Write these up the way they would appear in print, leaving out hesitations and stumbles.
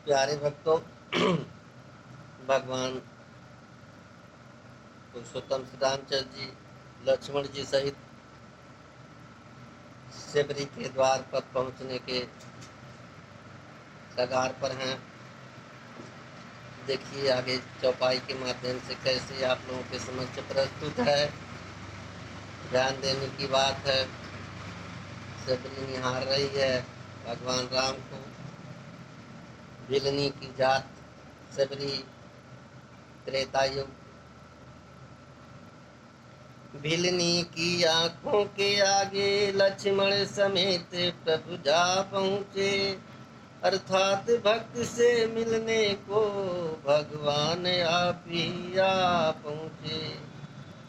प्यारे भक्तों, भगवान पुरुषोत्तम श्री रामचंद्र जी लक्ष्मण जी सहित सेबरी के द्वार पर पहुंचने के कगार पर हैं। देखिए आगे चौपाई के माध्यम से कैसे आप लोगों के समक्ष प्रस्तुत है। ध्यान देने की बात है। सेबरी निहार रही है भगवान राम को। भिलनी की जात सेबरी त्रेता युग। भिलनी की आंखों के आगे लक्ष्मण समेत प्रभु जा पहुँचे। अर्थात भक्त से मिलने को भगवान आप ही आ पहुँचे।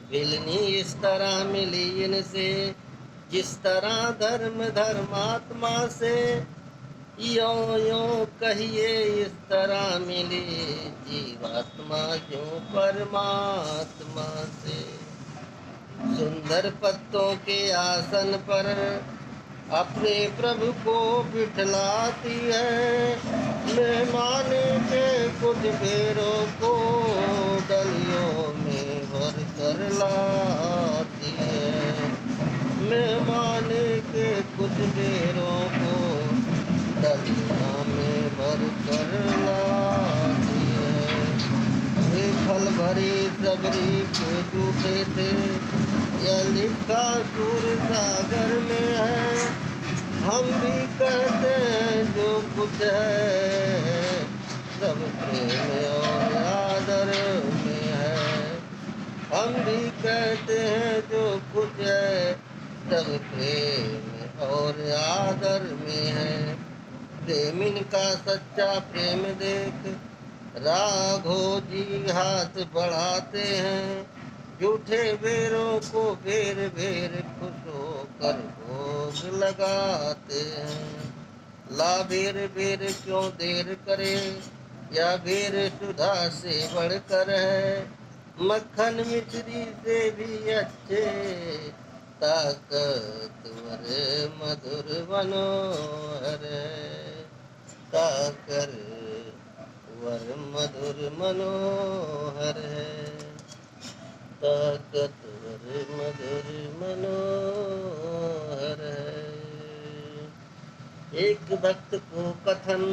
भिलनी इस तरह मिली इनसे जिस तरह धर्म धर्मात्मा से। यों यों कहिए इस तरह मिली जीवात्मा क्यों परमात्मा से। सुंदर पत्तों के आसन पर अपने प्रभु को बिठलाती है। मेहमान के कुछ बेरों को डलियों में भर कर लाती है। मेहमान के कुछ बेरों को डलियों में भर कर लाती है। वे फल भरी सबरी के जूठे थे, यह लिखा सूर सागर में है। हम भी कहते हैं जो कुछ है सब प्रेम और आदर में है। हम भी कहते हैं जो कुछ है सब प्रेम और आदर में है। प्रेम इनका सच्चा प्रेम देख राघो जी हाथ बढ़ाते हैं। झूठे बेरों को बेर बेर खुश होकर भोग लगाते हैं। ला बेर बेर क्यों देर करे, या बेर सुधा से बढ़कर है। मक्खन मिश्री से भी अच्छे ताकतवर मधुर मनोहर ताकर वर मधुर मनोहर है। ताकतवर मधुर मनोहर है। एक भक्त को कथन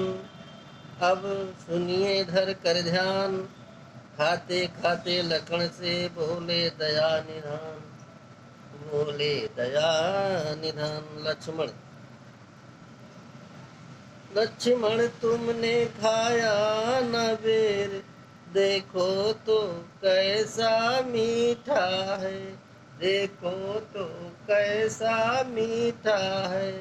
अब सुनिए धर कर ध्यान। खाते खाते लखन से बोले दया निधान। बोले दया निधान। लक्ष्मण लक्ष्मण तुमने खाया न बेर, देखो तो कैसा मीठा है। देखो तो कैसा मीठा है।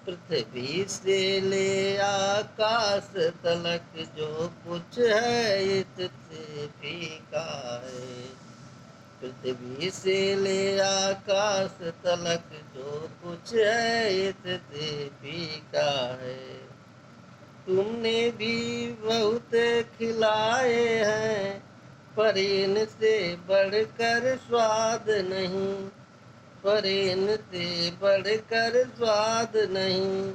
पृथ्वी से ले आकाश तलक जो कुछ है इससे फीका है। पृथ्वी से ले आकाश तलक जो कुछ है इससे फीका है। तुमने भी बहुत खिलाए हैं, पर इनसे बढ़कर स्वाद नहीं। पर इनसे बढ़कर स्वाद नहीं।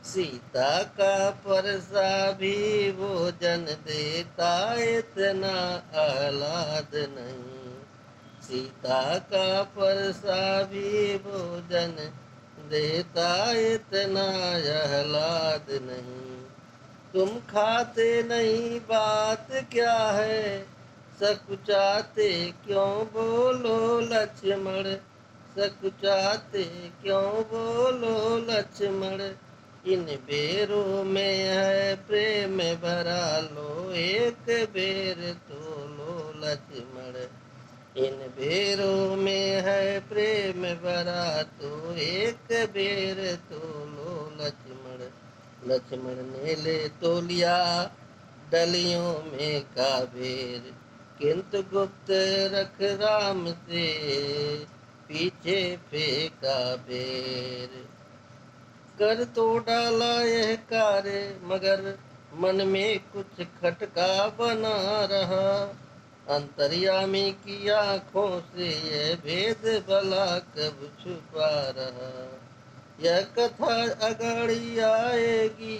सीता का परसा भी भोजन देता इतना आह्लाद नहीं। सीता का परसा भी भोजन देता इतना आह्लाद नहीं। तुम खाते नहीं बात क्या है, सकुचाते क्यों बोलो लक्ष्मण। सकुचाते क्यों बोलो लक्ष्मण। इन बेरों में है प्रेम भरा लो एक बेर तो लो लक्ष्मण। इन बेरों में है प्रेम भरा तो एक बेर तो लो लक्ष्मण। लक्ष्मण ने ले तो लिया डलियों में का बेर, किंतु गुप्त रख राम से पीछे फेंका बेर। कर तो डाला यह कार्य मगर मन में कुछ खटका बना रहा। अंतर्यामी की आंखों से यह भेद भला कब छुपा रहा। यह कथा अगाड़ी आएगी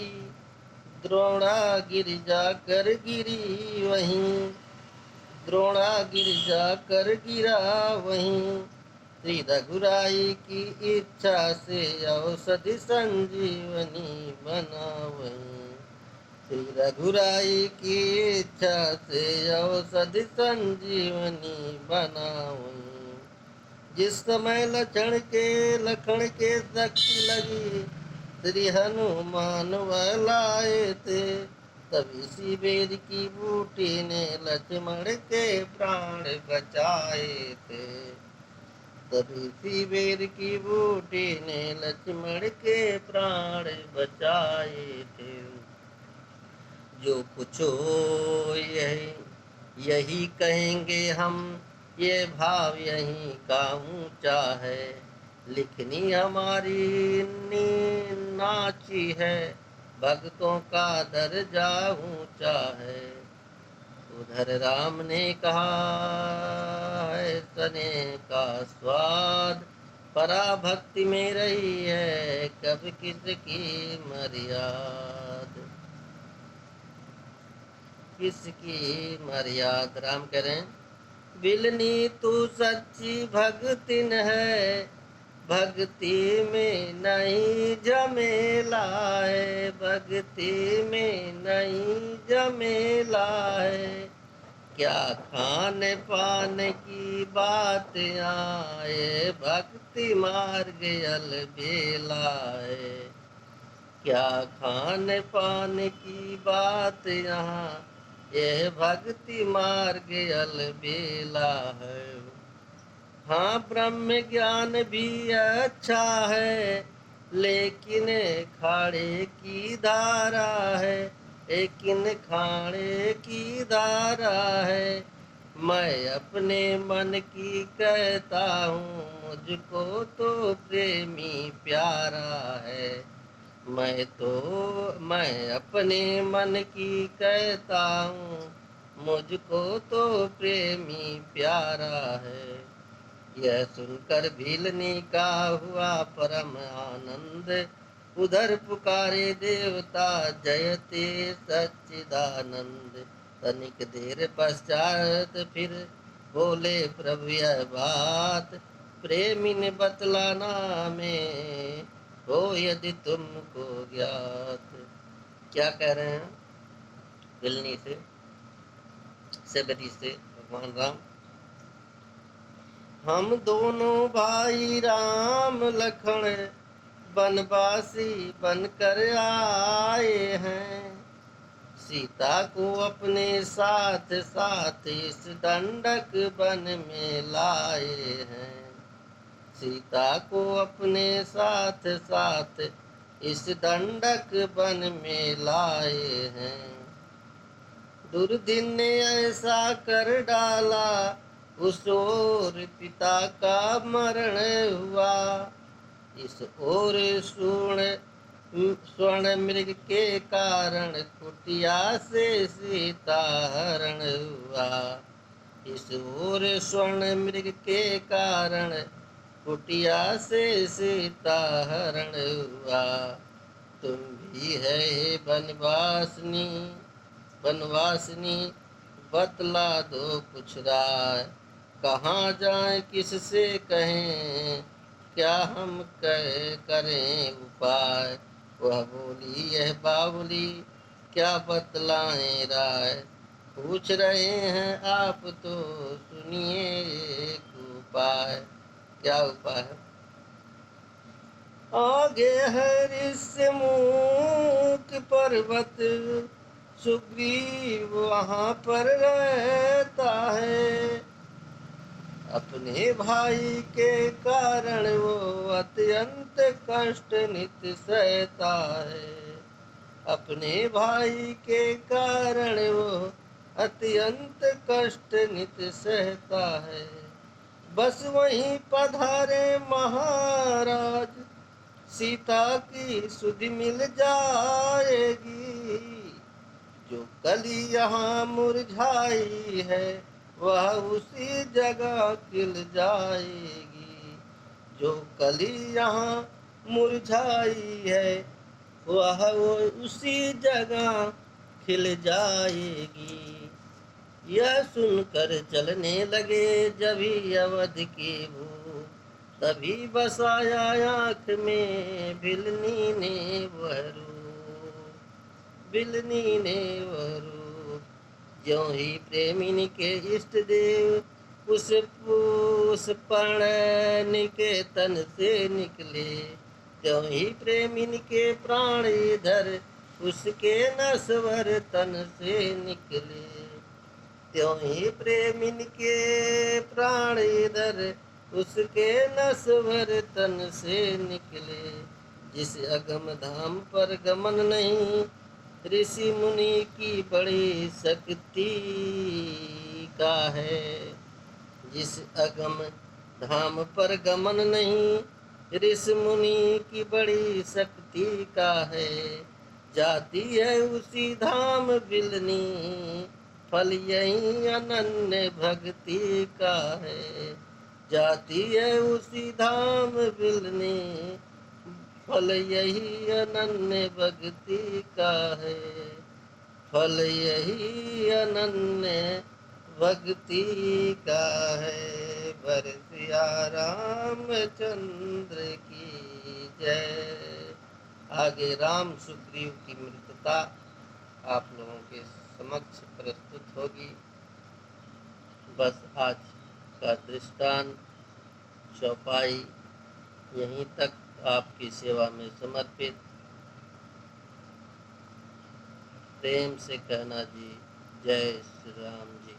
द्रोणा गिरिजा कर गिरी वहीं, द्रोणा गिरिजा कर गिरा वहीं, श्री रघुराई की इच्छा से औषधि संजीवनी बना वहीं, श्री रघुराई की इच्छा से औषधि संजीवनी बना वहीं। जिस समय लखन के शक्ति लगी, श्री हनुमान वह लाए थे, तभी सी बेर की बूटी ने लक्ष्मण के प्राण बचाए थे, तभी सी बेर की बूटी ने लक्ष्मण के प्राण बचाए थे। जो कुछ हो यही यही कहेंगे हम, ये भाव यही का ऊंचा है, लिखनी हमारी नाची है, भक्तों का दर्जा ऊंचा है। उधर राम ने कहा है सने का स्वाद, पराभक्ति में रही है कब किसकी मर्याद, किसकी मर्याद। राम कह रहे हैं, बिलनी तू सच्ची भक्तिन है, भक्ति में नहीं झमेला है, भक्ति में नहीं झमेला है, क्या खाने पाने की बात आए, भक्ति मार्ग अलबेला है, क्या खाने पाने की बात यहाँ, यह भक्ति मार्ग अलबेला है। हाँ ब्रह्म ज्ञान भी अच्छा है, लेकिन खाड़े की धारा है, लेकिन खाड़े की धारा है, मैं अपने मन की कहता हूँ, मुझको तो प्रेमी प्यारा है, मैं अपने मन की कहता हूँ, मुझको तो प्रेमी प्यारा है। यह सुनकर भीलनी का हुआ परम आनंद, उधर पुकारे देवता जयते सच्चिदानंद, तनिक देर पश्चात फिर बोले प्रभु यह बात, प्रेमी ने बतलाना में हो यदि तुमको ज्ञात। क्या कह रहे हैं भीलनी से बदी से भगवान राम, हम दोनों भाई राम लखन बनवासी बनकर आए हैं, सीता को अपने साथ साथ इस दंडक वन में लाए हैं, सीता को अपने साथ साथ इस दंडक वन में लाए हैं। दुर्दिन ने ऐसा कर डाला, उस ओर पिता का मरण हुआ, इस ओर स्वर्ण मृग के कारण कुटिया से सीता हरण हुआ, इस ओर स्वर्ण मृग के कारण कुटिया से सीता हरण हुआ, तुम भी है बनवासनी बनवासनी, बतला दो कुछ राय, कहाँ जाएं किससे कहें, क्या हम करें उपाय। वह बोली यह बावली क्या बतलाएं राय, पूछ रहे हैं आप तो सुनिए एक उपाय। क्या उपाय है? आगे है ऋष्यमुख पर्वत, सुग्रीव वहाँ पर रहता है, अपने भाई के कारण वो अत्यंत कष्ट नित सहता है, अपने भाई के कारण वो अत्यंत कष्ट नित सहता है, बस वहीं पधारे महाराज, सीता की सुधि मिल जाएगी, जो कली यहाँ मुरझाई है वह उसी जगह खिल जाएगी, जो कली यहाँ मुरझाई है वह वो उसी जगह खिल जाएगी। यह सुनकर चलने लगे जभी अवध के वो, तभी बसाया आँख में भिलनी ने वह रूप, भिलनी ने वह रूप। ज्यों ही प्रेमिनी के इष्ट देव उस प्रणय निकेतन से निकले, त्यों ही प्रेमिनी के प्राण इधर उसके नश्वर तन से निकले, त्यों ही प्रेमिन के प्राण इधर उसके नश्वर तन से निकले। जिस अगम धाम पर गमन नहीं ऋषि मुनि की बड़ी शक्ति का है। जिस अगम धाम पर गमन नहीं ऋषि मुनि की बड़ी शक्ति का है। जाती है उसी धाम बिलनी फल यही अनन्य भक्ति का है। जाती है उसी धाम बिलनी फल यही अनन्य भक्ति का है। फल यही अनन्य भक्ति का है। बरसिया रामचंद्र की जय। आगे राम सुग्रीव की मृतता आप लोगों के समक्ष प्रस्तुत होगी। बस आज का दृष्टांत चौपाई यहीं तक आपकी सेवा में समर्पित। प्रेम से कहना जी जय श्री राम जी।